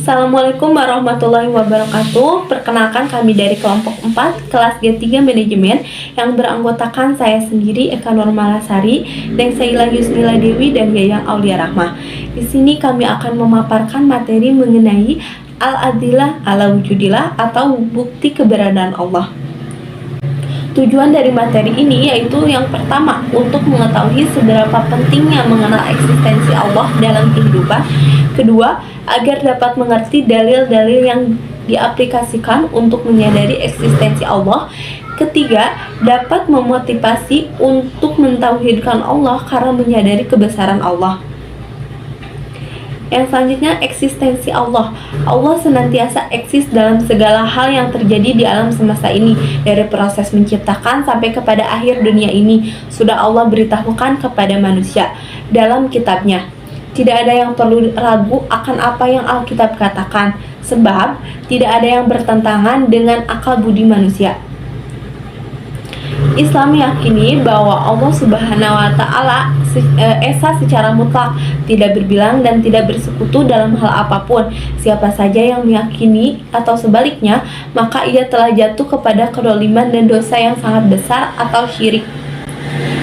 Assalamualaikum warahmatullahi wabarakatuh. Perkenalkan, kami dari kelompok 4 kelas G3 Manajemen yang beranggotakan saya sendiri, Eka Nurmalasari, dan Saila Yusmila Dewi dan Yayang Aulia Rahmah. Di sini kami akan memaparkan materi mengenai Al-Adillah ala wujudillah atau bukti keberadaan Allah. Tujuan dari materi ini yaitu yang pertama, untuk mengetahui seberapa pentingnya mengenal eksistensi Allah dalam kehidupan. Kedua, agar dapat mengerti dalil-dalil yang diaplikasikan untuk menyadari eksistensi Allah. Ketiga, dapat memotivasi untuk mentauhidkan Allah karena menyadari kebesaran Allah. Yang selanjutnya, eksistensi Allah. Allah senantiasa eksis dalam segala hal yang terjadi di alam semesta ini. Dari proses menciptakan sampai kepada akhir dunia ini, sudah Allah beritahukan kepada manusia dalam kitabnya. Tidak ada yang perlu ragu akan apa yang Alkitab katakan, sebab tidak ada yang bertentangan dengan akal budi manusia. Islam meyakini bahwa Allah Subhanahu wa Ta'ala esa secara mutlak, tidak berbilang dan tidak bersekutu dalam hal apapun. Siapa saja yang meyakini atau sebaliknya, maka ia telah jatuh kepada kedoliman dan dosa yang sangat besar atau syirik.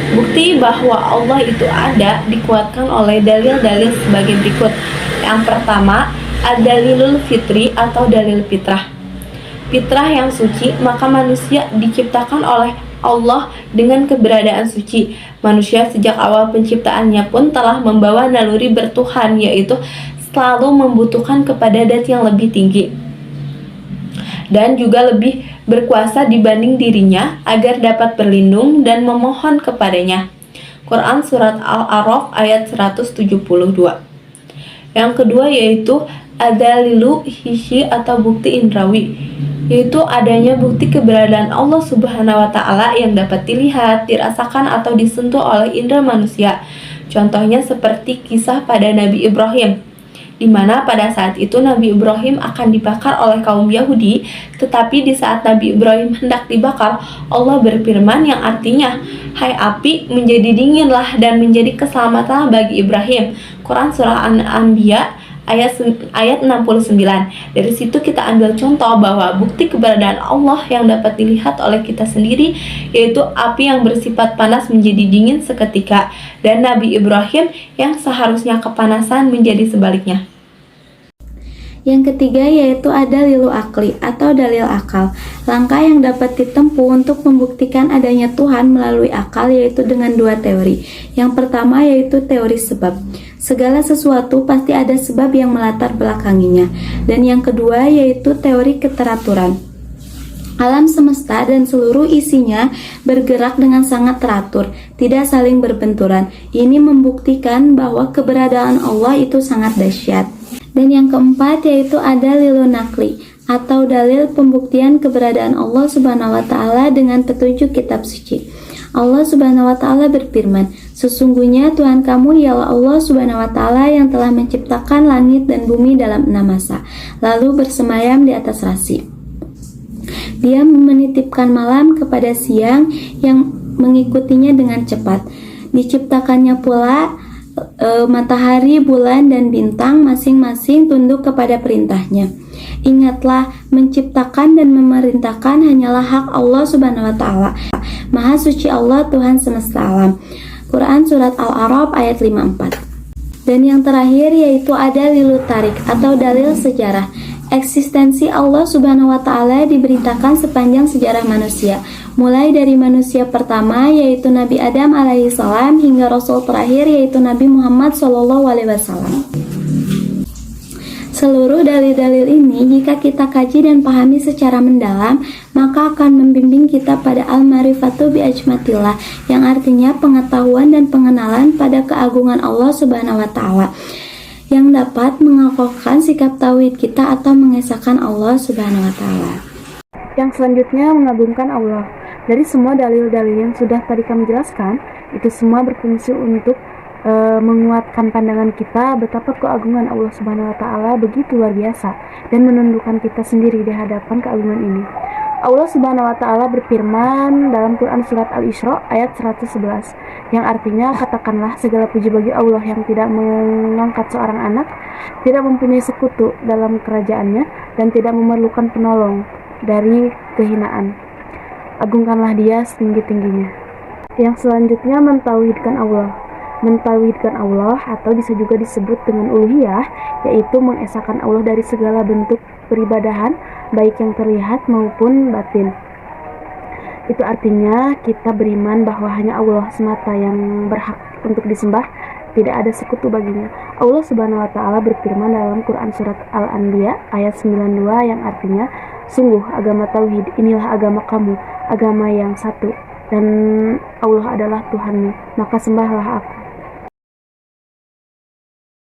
Bukti bahwa Allah itu ada dikuatkan oleh dalil-dalil sebagai berikut. Yang pertama, ad-dalilul fitri atau dalil fitrah. Fitrah yang suci, maka manusia diciptakan oleh Allah dengan keberadaan suci. Manusia sejak awal penciptaannya pun telah membawa naluri bertuhan, yaitu selalu membutuhkan kepada Dat yang lebih tinggi dan juga lebih berkuasa dibanding dirinya agar dapat berlindung dan memohon kepadanya. Quran Surat Al-A'raf ayat 172. Yang kedua yaitu ad-dalilu hissi atau bukti indrawi, yaitu adanya bukti keberadaan Allah Subhanahu wa Ta'ala yang dapat dilihat, dirasakan atau disentuh oleh indera manusia. Contohnya seperti kisah pada Nabi Ibrahim, di mana pada saat itu Nabi Ibrahim akan dibakar oleh kaum Yahudi, tetapi di saat Nabi Ibrahim hendak dibakar, Allah berfirman yang artinya, "Hai api, menjadi dinginlah dan menjadi keselamatan bagi Ibrahim." Quran Surah An-Anbiya ayat 69. Dari situ kita ambil contoh bahwa bukti keberadaan Allah yang dapat dilihat oleh kita sendiri, yaitu api yang bersifat panas menjadi dingin seketika, dan Nabi Ibrahim yang seharusnya kepanasan menjadi sebaliknya. Yang ketiga yaitu ad-dalilu akli atau dalil akal. Langkah yang dapat ditempuh untuk membuktikan adanya Tuhan melalui akal yaitu dengan dua teori. Yang pertama yaitu teori sebab. Segala sesuatu pasti ada sebab yang melatar belakanginya. Dan yang kedua yaitu teori keteraturan. Alam semesta dan seluruh isinya bergerak dengan sangat teratur, tidak saling berbenturan. Ini membuktikan bahwa keberadaan Allah itu sangat dahsyat. Dan yang keempat yaitu ad-dalilu nakli atau dalil pembuktian keberadaan Allah Subhanahu wa Ta'ala dengan petunjuk kitab suci. Allah Subhanahu wa Ta'ala berfirman, "Sesungguhnya Tuhan kamu ialah Allah Subhanahu wa Ta'ala yang telah menciptakan langit dan bumi dalam 6 masa, lalu bersemayam di atas rasi. Dia menitipkan malam kepada siang yang mengikutinya dengan cepat. Diciptakannya pula matahari, bulan, dan bintang masing-masing tunduk kepada perintahnya. Ingatlah, menciptakan dan memerintahkan hanyalah hak Allah Subhanahu wa Ta'ala. Maha suci Allah Tuhan semesta alam." Quran Surat Al-A'raf ayat 54. Dan yang terakhir yaitu ad-dalilu tarik atau dalil sejarah. Eksistensi Allah Subhanahu wa Ta'ala diberitakan sepanjang sejarah manusia, mulai dari manusia pertama yaitu Nabi Adam alaihissalam hingga Rasul terakhir yaitu Nabi Muhammad SAW. Seluruh dalil-dalil ini jika kita kaji dan pahami secara mendalam, maka akan membimbing kita pada al-marifatu bi ajmatillah, yang artinya pengetahuan dan pengenalan pada keagungan Allah Subhanahu wa Ta'ala, yang dapat mengokohkan sikap tauhid kita atau mengesahkan Allah Subhanahu wa Ta'ala. Yang selanjutnya mengagungkan Allah. Dari semua dalil-dalil yang sudah tadi kami jelaskan, itu semua berfungsi untuk menguatkan pandangan kita betapa keagungan Allah Subhanahu wa Ta'ala begitu luar biasa dan menundukkan kita sendiri di hadapan keagungan ini. Allah Subhanahu wa taala berfirman dalam Quran surat Al-Isra ayat 111 yang artinya, katakanlah segala puji bagi Allah yang tidak mengangkat seorang anak, tidak mempunyai sekutu dalam kerajaannya, dan tidak memerlukan penolong dari kehinaan. Agungkanlah Dia setinggi-tingginya. Yang selanjutnya mentauhidkan Allah. Mentauhidkan Allah atau bisa juga disebut dengan uluhiyah, yaitu mengesahkan Allah dari segala bentuk peribadahan, baik yang terlihat maupun batin. Itu artinya kita beriman bahwa hanya Allah semata yang berhak untuk disembah, tidak ada sekutu baginya. Allah Subhanahu wa taala berfirman dalam Quran surat Al-Anbiya ayat 92 yang artinya, sungguh agama tauhid inilah agama kamu, agama yang satu, dan Allah adalah Tuhanmu, maka sembahlah aku.